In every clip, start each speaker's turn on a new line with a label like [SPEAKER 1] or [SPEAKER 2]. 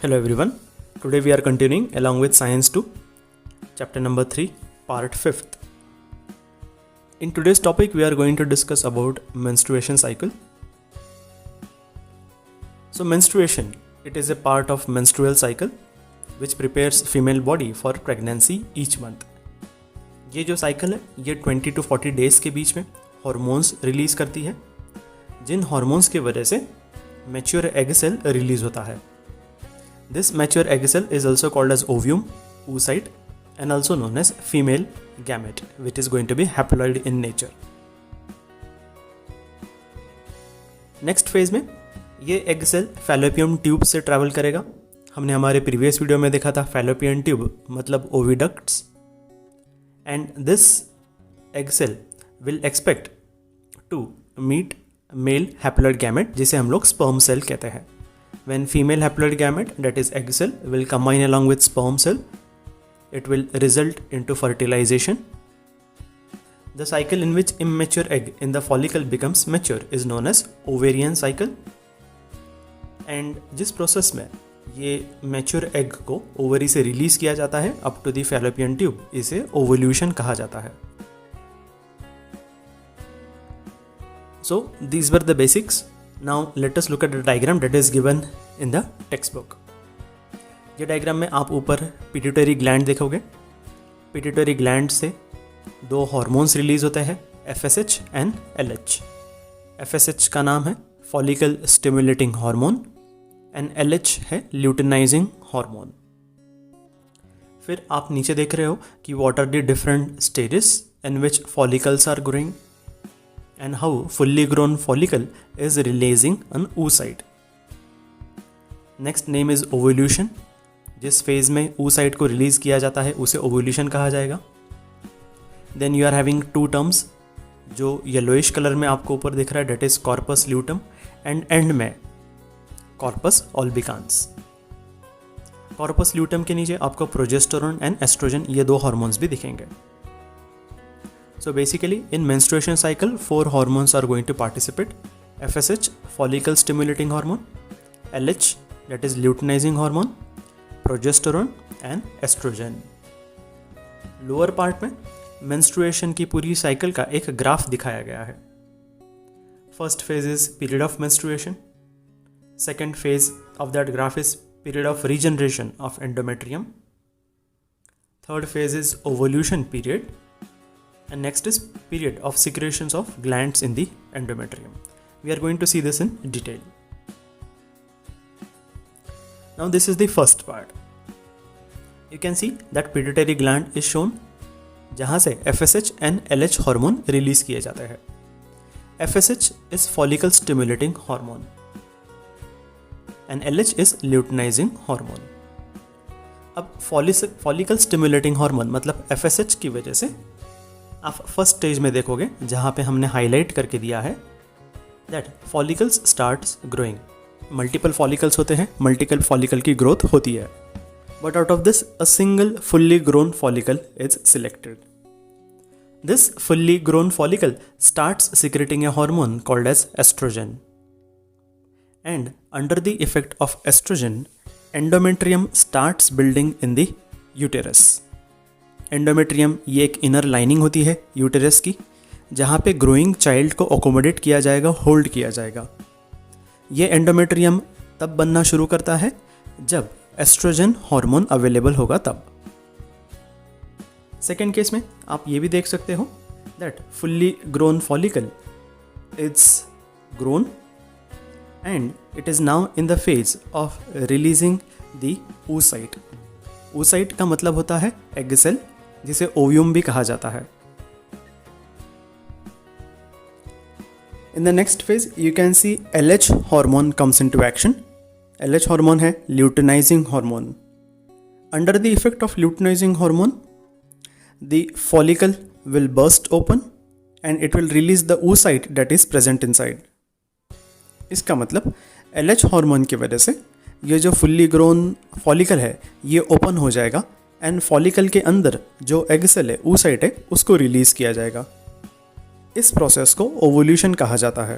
[SPEAKER 1] Hello everyone. Today we are continuing along with Science 2, chapter number 3, part 5th. In today's topic we are going to discuss about menstruation cycle. So menstruation, it is a part of menstrual cycle which prepares female body for pregnancy each month. ये जो cycle है ये 20 to 40 days के बीच में hormones release करती है, जिन hormones की वजह से मैच्योर एग सेल रिलीज होता है. This mature egg cell is also called as ovum, oocyte, and also known as female gamete, which is going to be haploid in nature. Next phase में ये egg cell fallopian tube से travel करेगा. हमने हमारे previous video में देखा था fallopian tube मतलब oviducts. And this egg cell will expect to meet male haploid gamete, जिसे हम लोग स्पर्म सेल कहते हैं. When female haploid gamete, that is egg cell, will combine along with sperm cell, it will result into fertilization. The cycle in which immature egg in the follicle becomes mature is known as ovarian cycle. And जिस process में ये mature egg को ovary से release किया जाता है up to the fallopian tube, इसे ovulation कहा जाता है. So these were the basics. Now let us look at the diagram that is given in the textbook. ये डायग्राम में आप ऊपर पिट्यूटरी ग्लैंड देखोगे. पिट्यूटरी ग्लैंड से दो हार्मोन्स रिलीज होते हैं, FSH एंड LH. FSH का नाम है follicle stimulating hormone and LH है ल्यूटिनाइजिंग हार्मोन. फिर आप नीचे देख रहे हो कि what are the different stages in which follicles are growing and how fully grown follicle is releasing an oocyte. Next name is ovulation. जिस फेज में oocyte को रिलीज किया जाता है उसे ovulation कहा जाएगा. Then you are having two terms जो येलोइश कलर में आपको ऊपर दिख रहा है, that is corpus luteum, and and में corpus albicans. corpus luteum के नीचे आपको प्रोजेस्टेरोन एंड एस्ट्रोजन ये दो हार्मोन्स भी दिखेंगे. So basically in menstruation cycle 4 hormones are going to participate. FSH follicle stimulating hormone, LH that is luteinizing hormone, progesterone and estrogen. Lower part में menstruation की पूरी साइकिल का एक ग्राफ दिखाया गया है. First phase is period of menstruation. Second phase of that graph is period of regeneration of endometrium. Third phase is ovulation period. And next is period of secretions of glands in the endometrium. We are going to see this in detail. Now this is the first part. You can see that pituitary gland is shown, जहाँ से FSH and LH hormone release किए जाते हैं. FSH is follicle stimulating hormone and LH is luteinizing hormone. अब follicle stimulating hormone मतलब FSH की वजह से आप फर्स्ट स्टेज में देखोगे जहाँ पे हमने हाईलाइट करके दिया है that follicles starts growing. Multiple follicles होते हैं, मल्टीपल फॉलिकल की ग्रोथ होती है, but out of this a single fully grown follicle is selected. This fully grown follicle starts secreting a hormone called as oestrogen. And under the effect of oestrogen endometrium starts building in the uterus. Endometrium ये एक inner lining होती है uterus की, जहाँ पे growing child को accommodate किया जाएगा, होल्ड किया जाएगा. ये एंडोमेट्रियम तब बनना शुरू करता है जब एस्ट्रोजन हार्मोन अवेलेबल होगा तब. सेकेंड केस में आप ये भी देख सकते हो that fully grown follicle it's grown and it is now in the phase of releasing the oocyte. oocyte का मतलब होता है एग सेल, जिसे ओव्यूम भी कहा जाता है. In the next phase you can see LH hormone comes into action. LH hormone है luteinising hormone. Under the effect of luteinising hormone the follicle will burst open and it will release the oocyte that is present inside. इसका मतलब LH hormone की वजह से ये जो fully grown follicle है ये ओपन हो जाएगा एंड फॉलिकल के अंदर जो एग सेल है oocyte है उसको रिलीज किया जाएगा. इस प्रोसेस को ओवल्यूशन कहा जाता है.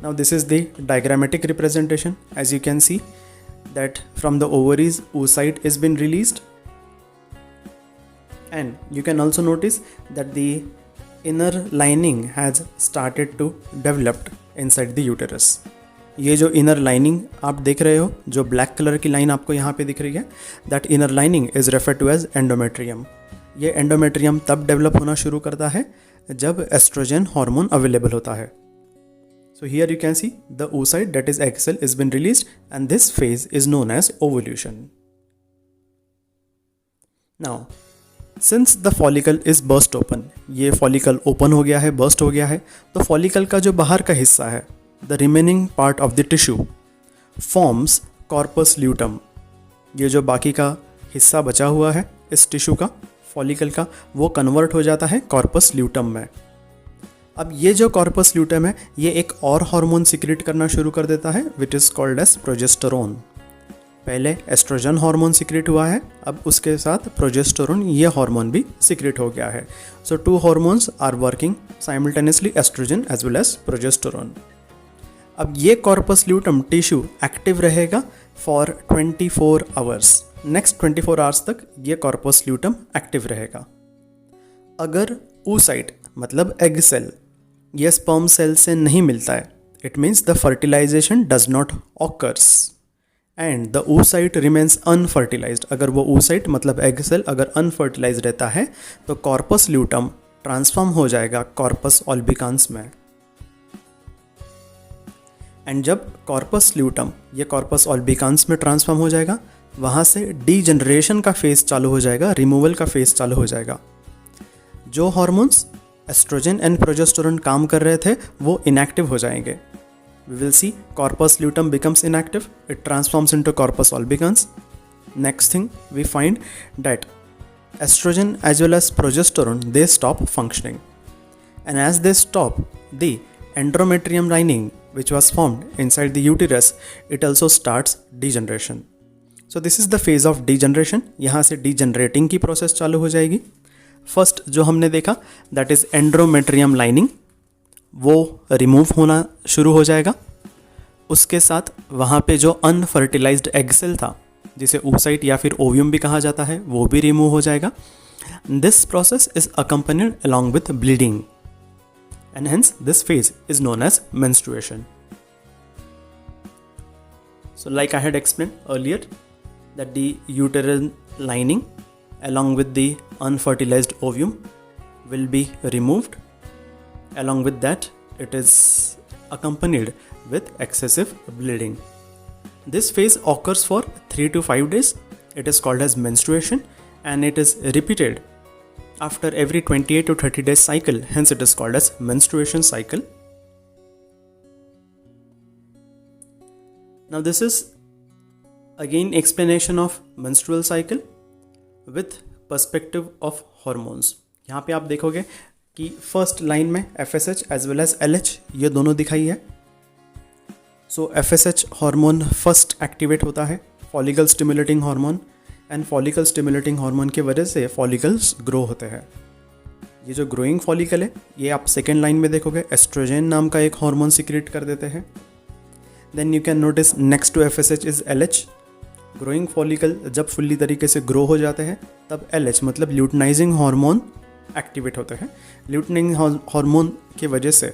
[SPEAKER 1] Now this is the diagrammatic representation. As you can see that from the ovaries oocyte is been released, and you can also notice that the inner lining has started to developed inside the uterus. ये जो inner lining आप देख रहे हो, जो black colour की line आपको यहाँ पे दिख रही है, that inner lining is refer to as endometrium. ये एंडोमेट्रियम तब डेवलप होना शुरू करता है जब एस्ट्रोजन हार्मोन अवेलेबल होता है. So here you can see the oocyte, that is egg cell, is been released, and this phase is known as ovulation. Now, since the follicle is burst open, ये follicle open हो गया है, burst हो गया है, तो follicle का जो बाहर का हिस्सा है, the remaining part of the tissue forms corpus luteum. ये जो बाकी का हिस्सा बचा हुआ है इस टिश्यू का, follicle का, वो कन्वर्ट हो जाता है corpus luteum में. अब ये जो कॉर्पस ल्यूटेम है ये एक और हार्मोन सिक्रेट करना शुरू कर देता है which is called as progesterone. पहले एस्ट्रोजन हार्मोन सिक्रेट हुआ है, अब उसके साथ प्रोजेस्टेरोन ये हार्मोन भी सिक्रेट हो गया है. So two hormones are working simultaneously, oestrogen as well as progesterone. अब ये कॉर्पस ल्यूटेम टिश्यू एक्टिव रहेगा फॉर 24 आवर्स. नेक्स्ट 24 आवर्स तक ये कॉर्पस ल्यूटेम एक्टिव रहेगा. अगर oocyte मतलब एग सेल ये स्पर्म सेल से नहीं मिलता है, it means the fertilisation does not occurs and the oocyte remains unfertilised. अगर वो oocyte मतलब एग सेल अगर अनफर्टिलाइज रहता है तो कॉर्पस ल्यूटम ट्रांसफॉर्म हो जाएगा कॉर्पस ऑल्बिकांस में. एंड जब कॉर्पस ल्यूटम ये कॉर्पस ऑल्बिकांस में ट्रांसफॉर्म हो जाएगा, वहाँ से डीजनरेशन का फेज चालू हो जाएगा, रिमूवल का फेज चालू हो जाएगा. जो हार्मोन्स एस्ट्रोजन एंड प्रोजेस्टेरोन काम कर रहे थे वो इनएक्टिव हो जाएंगे. We will see corpus luteum becomes inactive, it transforms into corpus albicans. Next thing we find that oestrogen as well as progesterone they stop functioning, and as they stop the endometrium lining which was formed inside the uterus, it also starts degeneration. So this is the phase of degeneration. यहाँ से degenerating की process चालू हो जाएगी. First जो हमने देखा that is endometrium lining, वो रिमूव होना शुरू हो जाएगा. उसके साथ वहाँ पे जो अनफर्टिलाइज्ड एग सेल था जिसे oocyte या फिर ओव्यूम भी कहा जाता है वो भी रिमूव हो जाएगा. This process is accompanied along with bleeding and hence this phase is known as menstruation. So like I had explained earlier that the uterine lining along with the unfertilized ovum will be removed. Along with that it is accompanied with excessive bleeding. This phase occurs for 3 to 5 days. It is called as menstruation and it is repeated after every 28 to 30 days cycle, hence it is called as menstruation cycle. Now this is again explanation of menstrual cycle with perspective of hormones. यहाँ पे आप देखोगे कि first line में FSH as well as LH ये दोनों दिखाई है. सो FSH हार्मोन फर्स्ट एक्टिवेट होता है, follicle stimulating hormone, and follicle stimulating hormone की वजह से फॉलिकल्स ग्रो होते हैं. ये जो ग्रोइंग फॉलिकल है ये आप सेकेंड लाइन में देखोगे एस्ट्रोजन नाम का एक हार्मोन सिक्रेट कर देते हैं. Then you can notice next to FSH is LH. Growing follicle जब फुल्ली तरीके से ग्रो हो जाते हैं तब LH मतलब ल्यूटनाइजिंग हार्मोन एक्टिवेट होते हैं. ल्यूटनाइजिंग हार्मोन की वजह से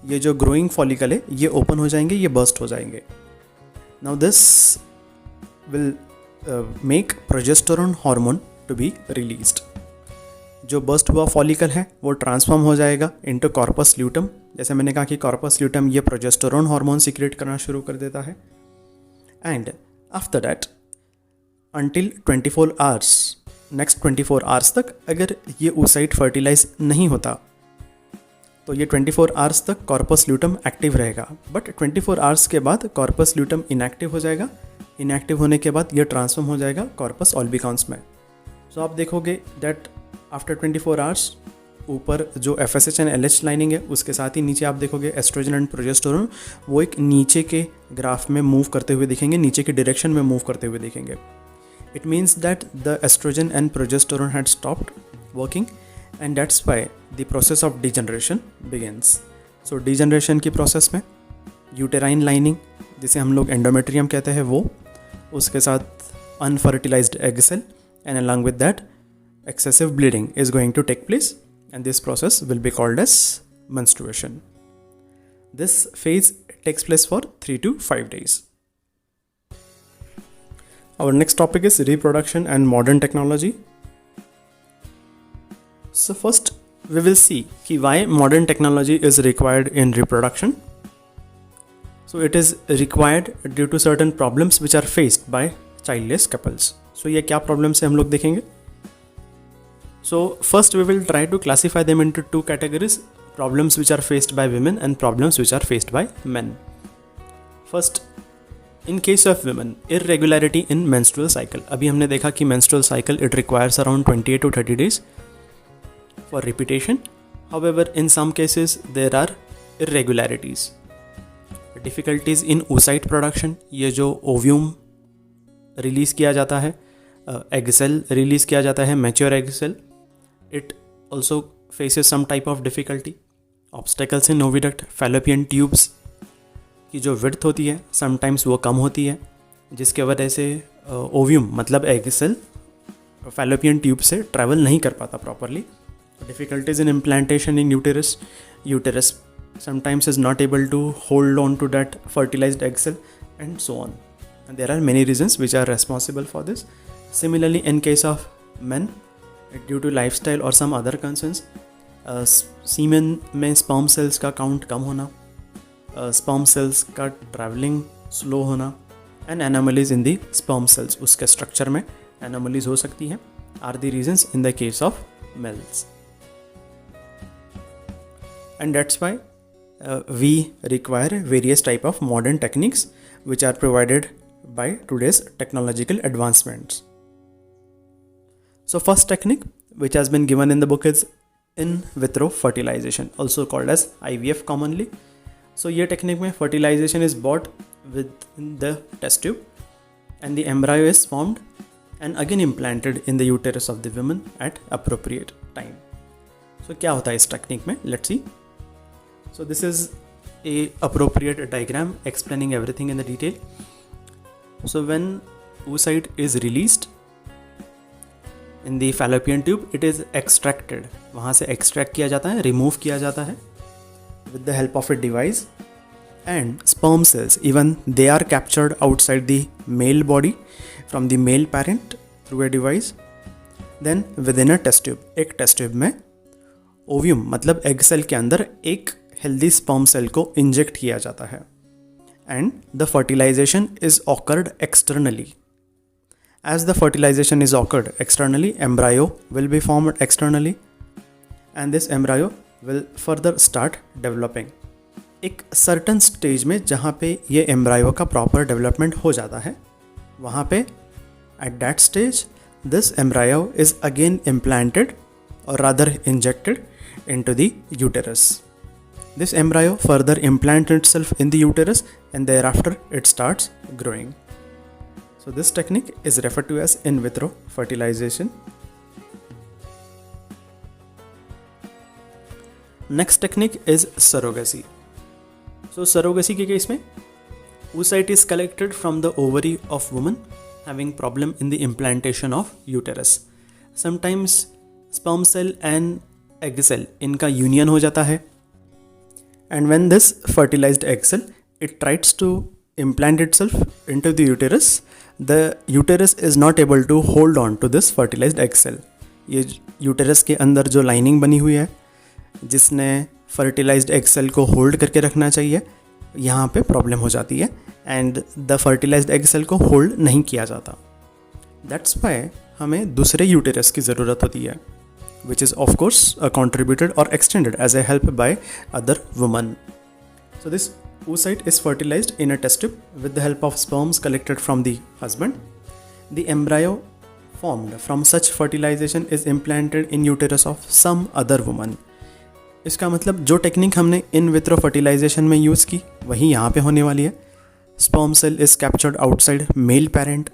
[SPEAKER 1] ये जो ग्रोइंग फॉलिकल है ये ओपन हो जाएंगे, ये बर्स्ट हो जाएंगे. Now this will make progesterone hormone to be released. जो बर्स्ट हुआ फॉलिकल है वो ट्रांसफॉर्म हो जाएगा इनटू कॉर्पस ल्यूटम. जैसे मैंने कहा कि कॉर्पस ल्यूटम ये प्रोजेस्टेरोन हार्मोन सिक्रेट करना शुरू कर देता है. And after that until 24 hours, next 24 hours तक अगर ये oocyte फर्टिलाइज नहीं होता तो ये 24 आवर्स तक कॉर्पस ल्यूटम एक्टिव रहेगा. बट 24 आवर्स के बाद कॉर्पस ल्यूटम इनएक्टिव हो जाएगा. इनएक्टिव होने के बाद ये ट्रांसफॉर्म हो जाएगा कॉर्पस ऑल्बिकांस में. सो आप देखोगे दैट आफ्टर 24 आवर्स ऊपर जो FSH एंड LH लाइनिंग है उसके साथ ही नीचे आप देखोगे एस्ट्रोजन एंड प्रोजेस्टेरोन वो एक नीचे के ग्राफ में मूव करते हुए दिखेंगे, नीचे के डायरेक्शन में मूव करते हुए दिखेंगे. It means that the oestrogen and progesterone had stopped working and that's why the process of degeneration begins. So degeneration की प्रोसेस में यूटेराइन लाइनिंग जिसे हम लोग एंडोमेट्रियम कहते हैं वो, उसके साथ unfertilised egg cell, and along with that excessive bleeding is going to take place, and this process will be called as menstruation. This phase takes place for 3 to 5 days. Our next topic is reproduction and modern technology. So first we will see why modern technology is required in reproduction. So it is required due to certain problems which are faced by childless couples. So ये क्या problems है हम लोग देखेंगे. So first we will try to classify them into two categories: problems which are faced by women and problems which are faced by men. First, in case of women, irregularity in menstrual cycle. अभी हमने देखा कि menstrual cycle it requires around 28 to 30 days for repetition. However, in some cases there are irregularities. Difficulties in oocyte production. ये जो ovum release किया जाता है, egg cell release किया जाता है, mature egg cell, it also faces some type of difficulty. Obstacles in oviduct, fallopian tubes की जो width होती है sometimes वो कम होती है, जिसके वजह से ओव्यूम मतलब एग सेल fallopian tube से ट्रैवल नहीं कर पाता properly. Difficulties in implantation in uterus. Uterus sometimes is not able to hold on to that fertilized egg cell, and so on. And there are many reasons which are responsible for this. Similarly, in case of men, due to lifestyle or some other concerns, semen में sperm cells का count कम होना, sperm cells का travelling slow होना, and anomalies in the sperm cells, उसके structure में anomalies हो सकती हैं, are the reasons in the case of males. And that's why we require various type of modern techniques which are provided by today's technological advancements. So first technique which has been given in the book is in vitro fertilization, also called as IVF commonly. So ये technique में fertilization is brought within the test tube and the embryo is formed and again implanted in the uterus of the woman at appropriate time. So क्या होता है इस technique में? Let's see. So this is a appropriate diagram explaining everything in the detail. So when oocyte is released in the fallopian tube, it is extracted. वहाँ से extract किया जाता है, remove किया जाता है with the help of a device. And sperm cells, even they are captured outside the male body from the male parent through a device. Then within a test tube, एक test tube में ovum मतलब egg cell के अंदर एक healthy sperm cell को inject किया जाता है, and the fertilisation is occurred externally. As the fertilisation is occurred externally, embryo will be formed externally and this embryo will further start developing. एक certain stage में जहाँ पे ये एम्ब्रायो का प्रॉपर डेवलपमेंट हो जाता है, वहाँ पे at that stage this embryo is again implanted or rather injected into the uterus. This embryo further implants itself in the uterus and thereafter it starts growing. So this technique is referred to as in vitro fertilization. Next technique is surrogacy. So surrogacy के case में oocyte is collected from the ovary of woman having problem in the implantation of uterus. Sometimes sperm cell and egg cell इनका union हो जाता है, and when this fertilized egg cell it tries to implant itself into the uterus is not able to hold on to this fertilized egg cell. ये uterus के अंदर जो lining बनी हुई है जिसने fertilized egg cell को होल्ड करके रखना चाहिए, यहाँ पे प्रॉब्लम हो जाती है and the fertilized egg cell को होल्ड नहीं किया जाता. That's why हमें दूसरे यूटेरस की ज़रूरत होती है, which is of course contributed or extended as a help by other women. So this oocyte is fertilized in a test tube with the help of sperms collected from the husband. The embryo formed from such fertilization is implanted in uterus of some other woman. इसका मतलब जो technique हमने in vitro fertilisation में use की वही यहाँ पे होने वाली है. Sperm cell is captured outside male parent.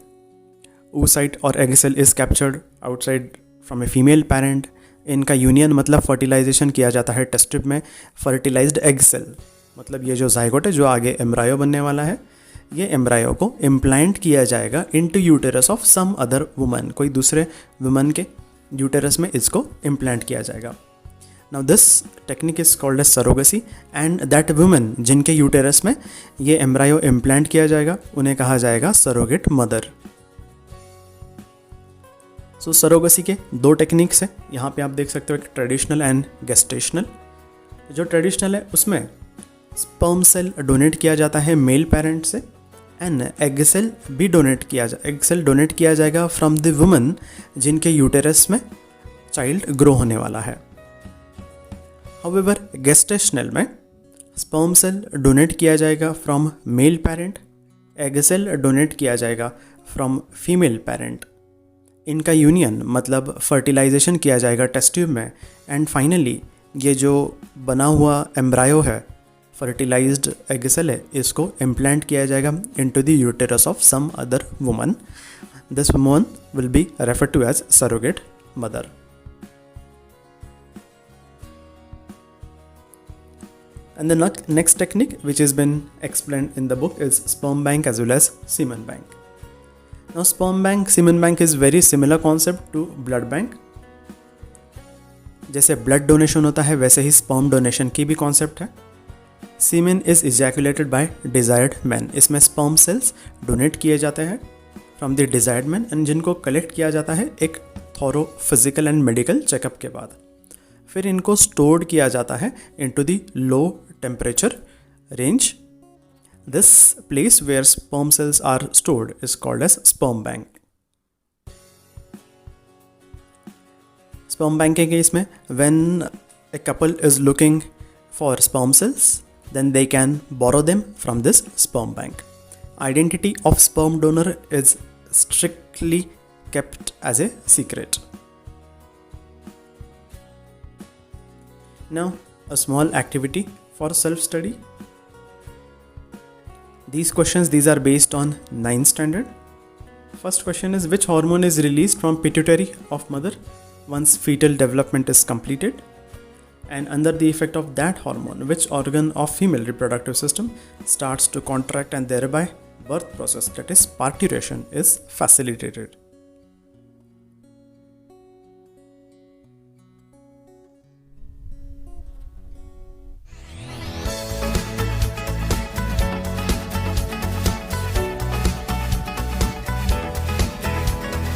[SPEAKER 1] oocyte और egg cell is captured outside from a female parent. इनका यूनियन मतलब फर्टिलाइजेशन किया जाता है टेस्ट ट्यूब में फर्टिलाइज्ड एग सेल मतलब ये जो जाइगोट है जो आगे एम्ब्रायो बनने वाला है, ये एम्ब्रायो को इम्प्लांट किया जाएगा into uterus of some other woman, कोई दूसरे वुमन के यूटेरस में इसको इम्प्लांट किया जाएगा। Now this technique is called as surrogacy and that women जिनके यूटेरस में ये एम्ब्रायो इम्प्लांट किया जाएगा उन्हें कहा जाएगा सरोगेट मदर। सो सरोगेसी के दो टेक्निक्स हैं, यहाँ पे आप देख सकते हो, एक ट्रेडिशनल एंड गेस्टेशनल। जो ट्रेडिशनल है उसमें स्पर्म सेल डोनेट किया जाता है मेल पेरेंट से एंड एग सेल भी एग सेल डोनेट किया जाएगा फ्रॉम द वुमन जिनके यूटेरस में चाइल्ड ग्रो होने वाला है। हाउएवर गेस्टेशनल में स्पर्म सेल डोनेट किया जाएगा from male parent, egg cell donate किया जाएगा फ्रॉम फीमेल पेरेंट। इनका यूनियन मतलब फर्टिलाइजेशन किया जाएगा टेस्ट ट्यूब में एंड फाइनली ये जो बना हुआ एम्ब्रायो है, फर्टिलाइज्ड एग सेल है, इसको इम्प्लांट किया जाएगा into the uterus of some other woman. This woman will be referred to as surrogate mother. And the next technique which has been explained in the book is sperm bank as well as semen bank. Now sperm bank, semen bank is very similar concept to blood bank. जैसे blood donation होता है वैसे ही sperm donation की भी concept है। Semen is ejaculated by desired man, इसमें sperm cells donate किए जाते हैं from the desired man and जिनको कलेक्ट किया जाता है एक thorough physical and medical checkup के बाद। फिर इनको स्टोर्ड किया जाता है into the low temperature range. This place where sperm cells are stored is called as sperm bank. Sperm bank के केस में when a couple is looking for sperm cells then they can borrow them from this sperm bank. Identity of sperm donor is strictly kept as a secret. Now a small activity for self-study. These are based on 9th standard. First question is, which hormone is released from pituitary of mother once fetal development is completed? And under the effect of that hormone, which organ of female reproductive system starts to contract and thereby birth process, that is parturition, is facilitated?